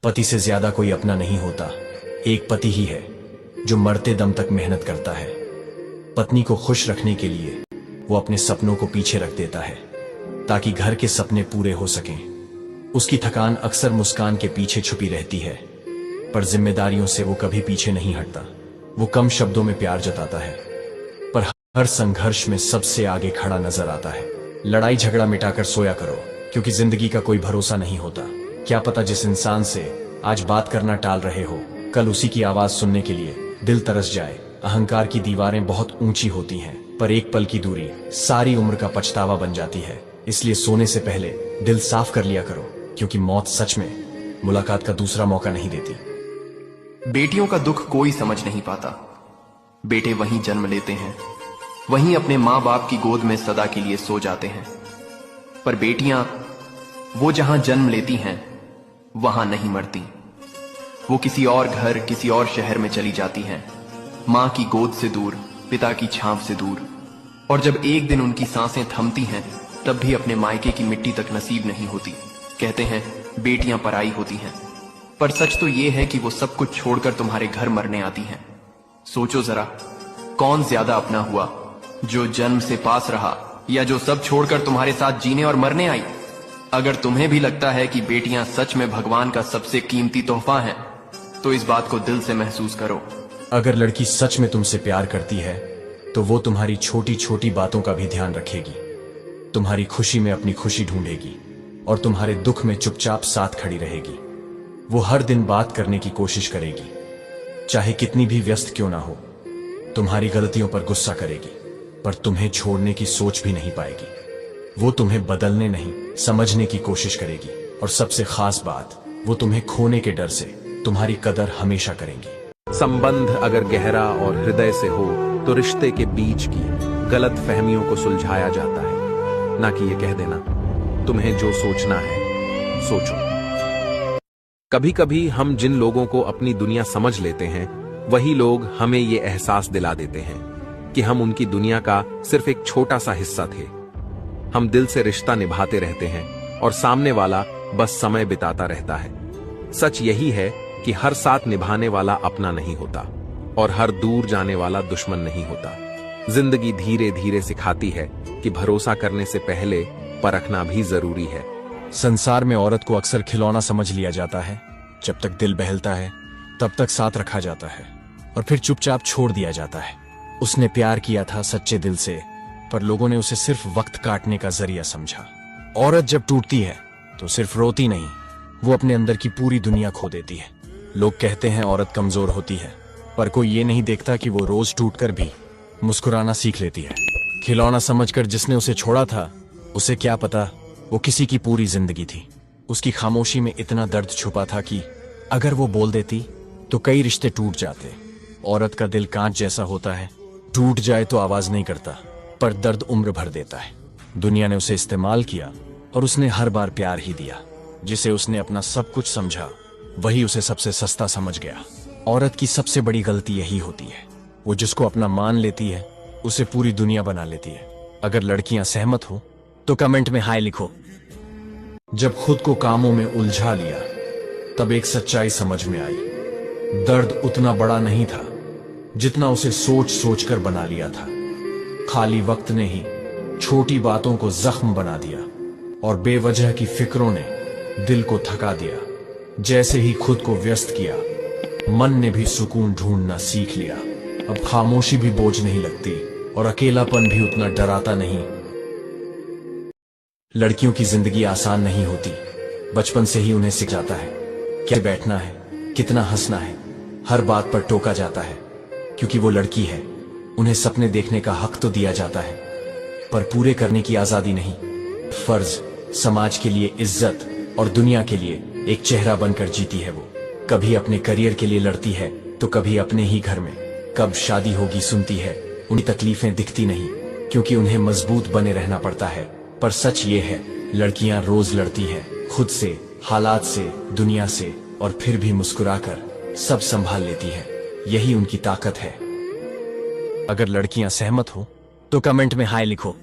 पति से ज्यादा कोई अपना नहीं होता। एक पति ही है जो मरते दम तक मेहनत करता है। पत्नी को खुश रखने के लिए वो अपने सपनों को पीछे रख देता है ताकि घर के सपने पूरे हो सकें। उसकी थकान अक्सर मुस्कान के पीछे छुपी रहती है, पर जिम्मेदारियों से वो कभी पीछे नहीं हटता। वो कम शब्दों में प्यार जताता है, पर हर संघर्ष में सबसे आगे खड़ा नजर आता है। लड़ाई झगड़ा मिटाकर सोया करो, क्योंकि जिंदगी का कोई भरोसा नहीं होता। क्या पता जिस इंसान से आज बात करना टाल रहे हो, कल उसी की आवाज सुनने के लिए दिल तरस जाए। अहंकार की दीवारें बहुत ऊंची होती हैं, पर एक पल की दूरी सारी उम्र का पछतावा बन जाती है। इसलिए सोने से पहले दिल साफ कर लिया करो, क्योंकि मौत सच में मुलाकात का दूसरा मौका नहीं देती। बेटियों का दुख कोई समझ नहीं पाता। बेटे वहीं जन्म लेते हैं, वहीं अपने माँ बाप की गोद में सदा के लिए सो जाते हैं। पर बेटियां वो जहां जन्म लेती हैं वहां नहीं मरती। वो किसी और घर, किसी और शहर में चली जाती हैं, मां की गोद से दूर, पिता की छांव से दूर। और जब एक दिन उनकी सांसें थमती हैं, तब भी अपने मायके की मिट्टी तक नसीब नहीं होती। कहते हैं बेटियां पराई होती हैं, पर सच तो ये है कि वो सब कुछ छोड़कर तुम्हारे घर मरने आती हैं। सोचो जरा, कौन ज्यादा अपना हुआ, जो जन्म से पास रहा या जो सब छोड़कर तुम्हारे साथ जीने और मरने आई? अगर तुम्हें भी लगता है कि बेटियां सच में भगवान का सबसे कीमती तोहफा हैं, तो इस बात को दिल से महसूस करो। अगर लड़की सच में तुमसे प्यार करती है, तो वो तुम्हारी छोटी छोटी बातों का भी ध्यान रखेगी, तुम्हारी खुशी में अपनी खुशी ढूंढेगी और तुम्हारे दुख में चुपचाप साथ खड़ी रहेगी। वो हर दिन बात करने की कोशिश करेगी, चाहे कितनी भी व्यस्त क्यों ना हो। तुम्हारी गलतियों पर गुस्सा करेगी, पर तुम्हें छोड़ने की सोच भी नहीं पाएगी। वो तुम्हें बदलने नहीं, समझने की कोशिश करेगी। और सबसे खास बात, वो तुम्हें खोने के डर से तुम्हारी कदर हमेशा करेंगी। संबंध अगर गहरा और हृदय से हो, तो रिश्ते के बीच की गलत फहमियों को सुलझाया जाता है, ना कि ये कह देना तुम्हें जो सोचना है सोचो। कभी कभी हम जिन लोगों को अपनी दुनिया समझ लेते हैं, वही लोग हमें ये एहसास दिला देते हैं कि हम उनकी दुनिया का सिर्फ एक छोटा सा हिस्सा थे। हम दिल से रिश्ता निभाते रहते हैं और सामने वाला बस समय बिताता रहता है। सच यही है कि हर साथ निभाने वाला अपना नहीं होता और हर दूर जाने वाला दुश्मन नहीं होता। जिंदगी धीरे धीरे सिखाती है कि भरोसा करने से पहले परखना भी जरूरी है। संसार में औरत को अक्सर खिलौना समझ लिया जाता है। जब तक दिल बहलता है तब तक साथ रखा जाता है और फिर चुपचाप छोड़ दिया जाता है। उसने प्यार किया था सच्चे दिल से, पर लोगों ने उसे सिर्फ वक्त काटने का जरिया समझा। औरत जब टूटती है तो सिर्फ रोती नहीं, वो अपने अंदर की पूरी दुनिया खो देती है। लोग कहते हैं औरत कमजोर होती है, पर कोई ये नहीं देखता कि वो रोज टूटकर भी मुस्कुराना सीख लेती है। खिलौना समझकर जिसने उसे छोड़ा था, उसे क्या पता वो किसी की पूरी जिंदगी थी। उसकी खामोशी में इतना दर्द छुपा था कि अगर वो बोल देती तो कई रिश्ते टूट जाते। औरत का दिल कांच जैसा होता है, टूट जाए तो आवाज नहीं करता, पर दर्द उम्र भर देता है। दुनिया ने उसे इस्तेमाल किया और उसने हर बार प्यार ही दिया। जिसे उसने अपना सब कुछ समझा, वही उसे सबसे सस्ता समझ गया। औरत की सबसे बड़ी गलती यही होती है, वो जिसको अपना मान लेती है उसे पूरी दुनिया बना लेती है। अगर लड़कियां सहमत हो तो कमेंट में हाय लिखो। जब खुद को कामों में उलझा लिया, तब एक सच्चाई समझ में आई। दर्द उतना बड़ा नहीं था जितना उसे सोच सोच कर बना लिया था। खाली वक्त ने ही छोटी बातों को जख्म बना दिया और बेवजह की फिक्रों ने दिल को थका दिया। जैसे ही खुद को व्यस्त किया, मन ने भी सुकून ढूंढना सीख लिया। अब खामोशी भी बोझ नहीं लगती और अकेलापन भी उतना डराता नहीं। लड़कियों की जिंदगी आसान नहीं होती। बचपन से ही उन्हें सिख जाता है क्या बैठना है, कितना हंसना है। हर बात पर टोका जाता है क्योंकि वो लड़की है। उन्हें सपने देखने का हक तो दिया जाता है, पर पूरे करने की आजादी नहीं। फर्ज, समाज के लिए इज्जत और दुनिया के लिए एक चेहरा बनकर जीती है वो। कभी अपने करियर के लिए लड़ती है तो कभी अपने ही घर में। कब शादी होगी सुनती है, उनकी तकलीफें दिखती नहीं क्योंकि उन्हें मजबूत बने रहना पड़ता है। पर सच ये है, लड़कियां रोज लड़ती हैं खुद से, हालात से, दुनिया से, और फिर भी मुस्कुराकर सब संभाल लेती है। यही उनकी ताकत है। अगर लड़कियां सहमत हो तो कमेंट में हाय लिखो।